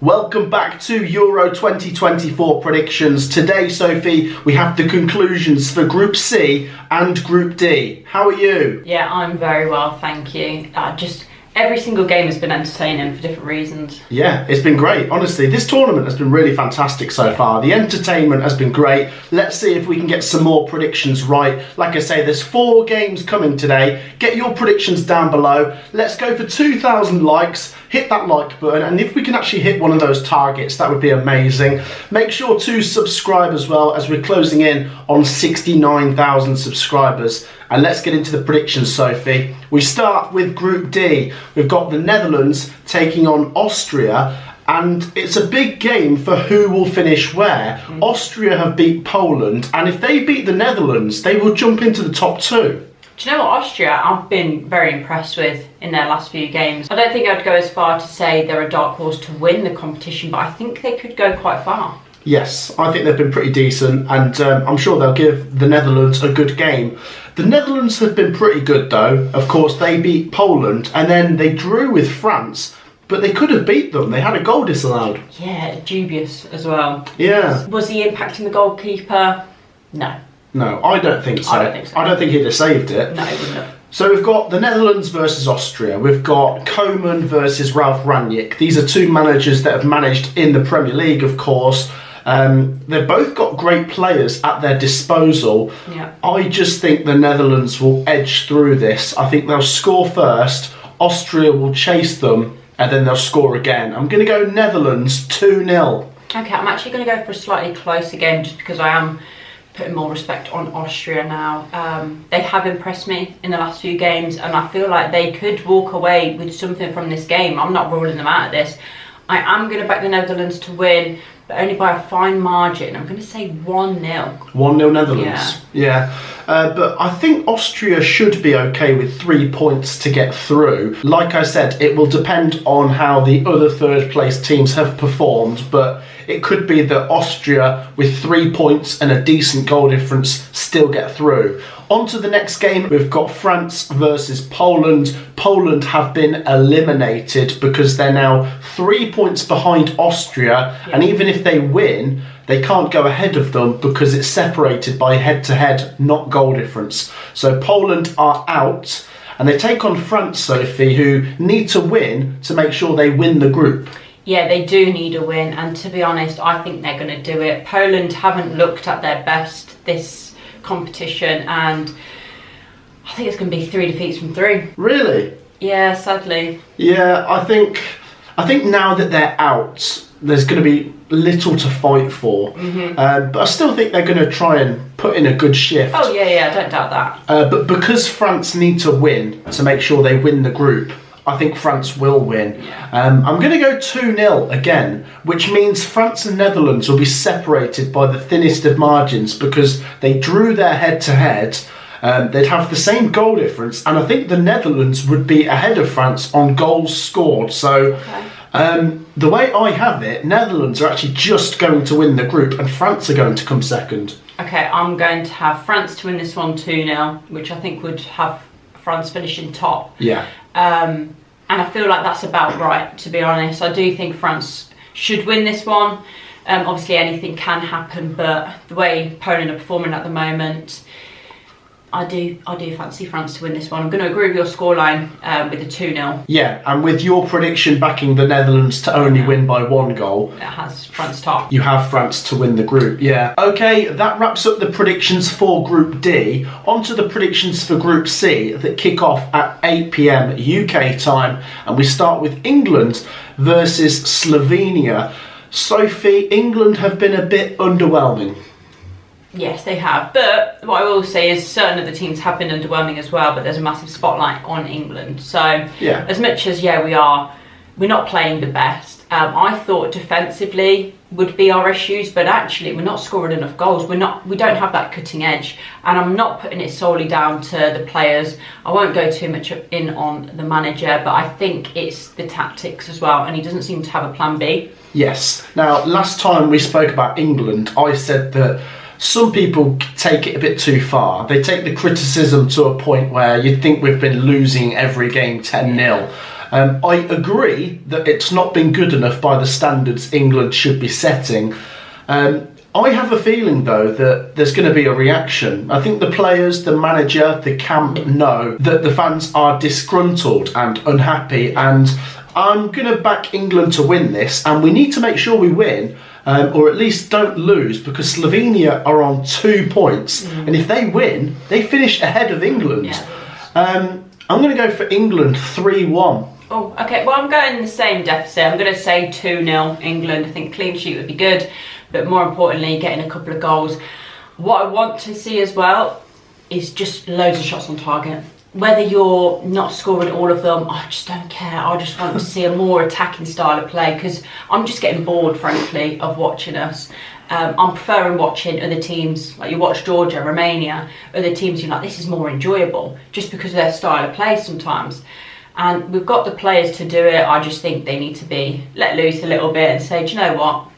Welcome back to Euro 2024 predictions. Today, Sophie, we have the conclusions for Group C and Group D. How are you? Yeah, I'm very well, thank you. Every single game has been entertaining for different reasons. Yeah, it's been great. Honestly, this tournament has been really fantastic so far. The entertainment has been great. Let's see if we can get some more predictions right. Like I say, there's 4 games coming today. Get your predictions down below. Let's go for 2,000 likes. Hit that like button, and if we can actually hit one of those targets, that would be amazing. Make sure to subscribe as well, as we're closing in on 69,000 subscribers. And let's get into the predictions, Sophie. We start with Group D. We've got the Netherlands taking on Austria, and it's a big game for who will finish where. Austria have beat Poland, and if they beat the Netherlands, they will jump into the top 2. Do you know what, Austria I've been very impressed with in their last few games. I don't think I'd go as far to say they're a dark horse to win the competition, but I think they could go quite far. Yes, I think they've been pretty decent, and I'm sure they'll give the Netherlands a good game. The Netherlands have been pretty good though. Of course, they beat Poland and then they drew with France, but they could have beat them. They had a goal disallowed. Yeah, dubious as well. Yeah. Was he impacting the goalkeeper? No. No, I don't think so. I don't think so. I don't think he'd have saved it. No, he wouldn't have. So we've got the Netherlands versus Austria. We've got Koeman versus Ralf Rangnick. These are 2 managers that have managed in the Premier League, of course. They've both got great players at their disposal. Yeah. I just think the Netherlands will edge through this. I think they'll score first, Austria will chase them, and then they'll score again. I'm going to go Netherlands 2-0. Okay, I'm actually going to go for a slightly closer game just because I am putting more respect on Austria now. They have impressed me in the last few games, and I feel like they could walk away with something from this game. I'm not ruling them out of this. I am going to back the Netherlands to win, but only by a fine margin. I'm going to say 1-0. 1-0 Netherlands. Yeah. But I think Austria should be okay with 3 points to get through. Like I said, it will depend on how the other third place teams have performed, but it could be that Austria, with 3 points and a decent goal difference, still get through. On to the next game, we've got France versus Poland. Poland have been eliminated because they're now 3 points behind Austria, and even if they win, they can't go ahead of them because it's separated by head-to-head, not goal difference. So Poland are out, and they take on France, Sophie, who need to win to make sure they win the group. Yeah, they do need a win, and to be honest, I think they're going to do it. Poland haven't looked at their best this competition, and I think it's going to be 3 defeats from 3. Really? Yeah, sadly. Yeah, I think now that they're out, there's going to be little to fight for. But I still think they're going to try and put in a good shift. Oh yeah, I don't doubt that. But because France need to win to make sure they win the group, I think France will win. Yeah. I'm going to go 2-0 again, which means France and Netherlands will be separated by the thinnest of margins because they drew their head-to-head. They'd have the same goal difference, and I think the Netherlands would be ahead of France on goals scored. So the way I have it, Netherlands are actually just going to win the group, and France are going to come second. Okay, I'm going to have France to win this one 2-0, which I think would have France finishing top. Yeah. And I feel like that's about right, to be honest. I do think France should win this one. Obviously anything can happen, but the way Poland are performing at the moment, I do fancy France to win this one. I'm going to agree with your scoreline with a 2-0. Yeah, and with your prediction backing the Netherlands to only win by 1 goal, it has France top. You have France to win the group, yeah. Okay, that wraps up the predictions for Group D. On to the predictions for Group C that kick off at 8 PM UK time, and we start with England versus Slovenia. Sophie, England have been a bit underwhelming. Yes, they have. But what I will say is certain of the teams have been underwhelming as well, but there's a massive spotlight on England. So yeah, as much as, we're not playing the best. I thought defensively would be our issues, but actually we're not scoring enough goals. We don't have that cutting edge, and I'm not putting it solely down to the players. I won't go too much in on the manager, but I think it's the tactics as well, and he doesn't seem to have a plan B. Yes. Now, last time we spoke about England, I said that some people take it a bit too far. They take the criticism to a point where you'd think we've been losing every game 10-0. I agree that it's not been good enough by the standards England should be setting. I have a feeling, though, that there's going to be a reaction. I think the players, the manager, the camp know that the fans are disgruntled and unhappy, and I'm going to back England to win this, and we need to make sure we win, or at least don't lose, because Slovenia are on 2 points, and if they win, they finish ahead of England. Yeah. I'm going to go for England 3-1. Oh, okay. Well, I'm going the same deficit. I'm going to say 2-0 England. I think clean sheet would be good, but more importantly, getting a couple of goals. What I want to see as well is just loads of shots on target. Whether you're not scoring all of them, I just don't care. I just want to see a more attacking style of play, because I'm just getting bored, frankly, of watching us. I'm preferring watching other teams, like you watch Georgia, Romania, other teams, you're like, this is more enjoyable, just because of their style of play sometimes. And we've got the players to do it. I just think they need to be let loose a little bit and say, do you know what?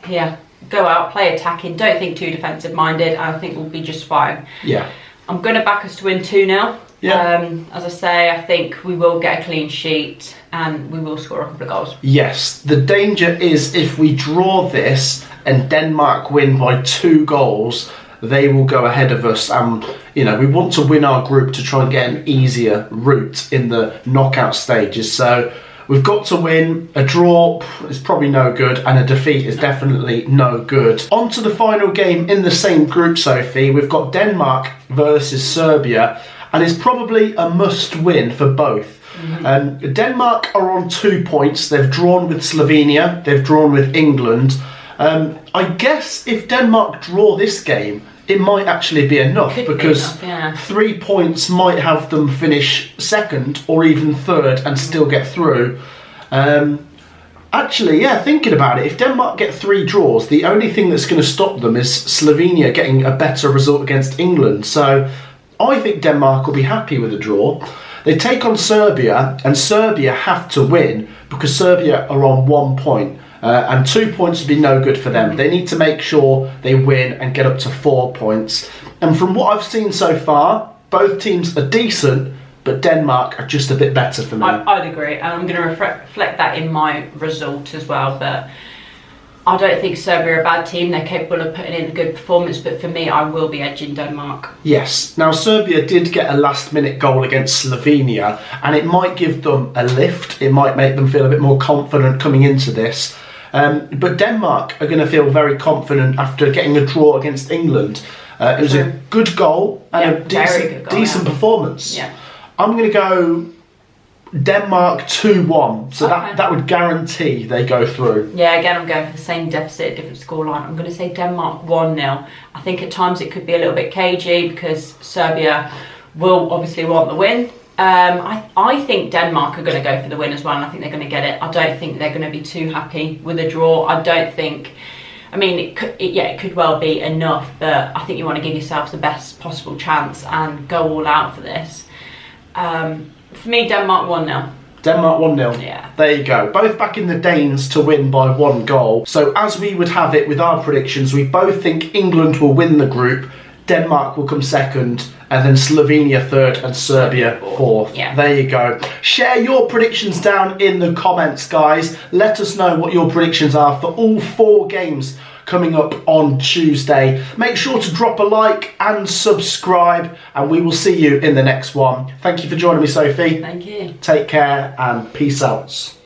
Here, go out, play attacking, don't think too defensive minded, and I think we'll be just fine. Yeah. I'm going to back us to win 2-0. Yeah. As I say, I think we will get a clean sheet and we will score a couple of goals. Yes, the danger is if we draw this and Denmark win by 2 goals, they will go ahead of us, and we want to win our group to try and get an easier route in the knockout stages. So we've got to win. A draw is probably no good, and a defeat is definitely no good. On to the final game in the same group, Sophie. We've got Denmark versus Serbia, and it's probably a must-win for both. Denmark are on 2 points. They've drawn with Slovenia. They've drawn with England. I guess if Denmark draw this game, it might actually be enough, because 3 points might have them finish second or even third and still get through. Thinking about it, if Denmark get 3 draws, the only thing that's going to stop them is Slovenia getting a better result against England. So I think Denmark will be happy with a draw. They take on Serbia, and Serbia have to win because Serbia are on 1 point. And 2 points would be no good for them. They need to make sure they win and get up to 4 points. And from what I've seen so far, both teams are decent, but Denmark are just a bit better for me. I'd agree, and I'm going to reflect that in my result as well. But I don't think Serbia are a bad team. They're capable of putting in a good performance, but for me, I will be edging Denmark. Yes. Now, Serbia did get a last-minute goal against Slovenia, and it might give them a lift. It might make them feel a bit more confident coming into this. But Denmark are going to feel very confident after getting a draw against England. It was a good goal and a decent performance. Yeah. I'm going to go Denmark 2-1, so that would guarantee they go through. Yeah, again, I'm going for the same deficit, different scoreline. I'm going to say Denmark 1-0. I think at times it could be a little bit cagey because Serbia will obviously want the win. I think Denmark are going to go for the win as well, and I think they're going to get it. I don't think they're going to be too happy with a draw. I don't think... I mean, it could well be enough, but I think you want to give yourself the best possible chance and go all out for this. For me, Denmark 1-0. Denmark 1-0. Yeah. There you go. Both backing the Danes to win by 1 goal. So as we would have it with our predictions, we both think England will win the group, Denmark will come second, and then Slovenia third and Serbia fourth. Yeah. There you go. Share your predictions down in the comments, guys. Let us know what your predictions are for all 4 games coming up on Tuesday. Make sure to drop a like and subscribe, and we will see you in the next one. Thank you for joining me, Sophie. Thank you. Take care and peace out.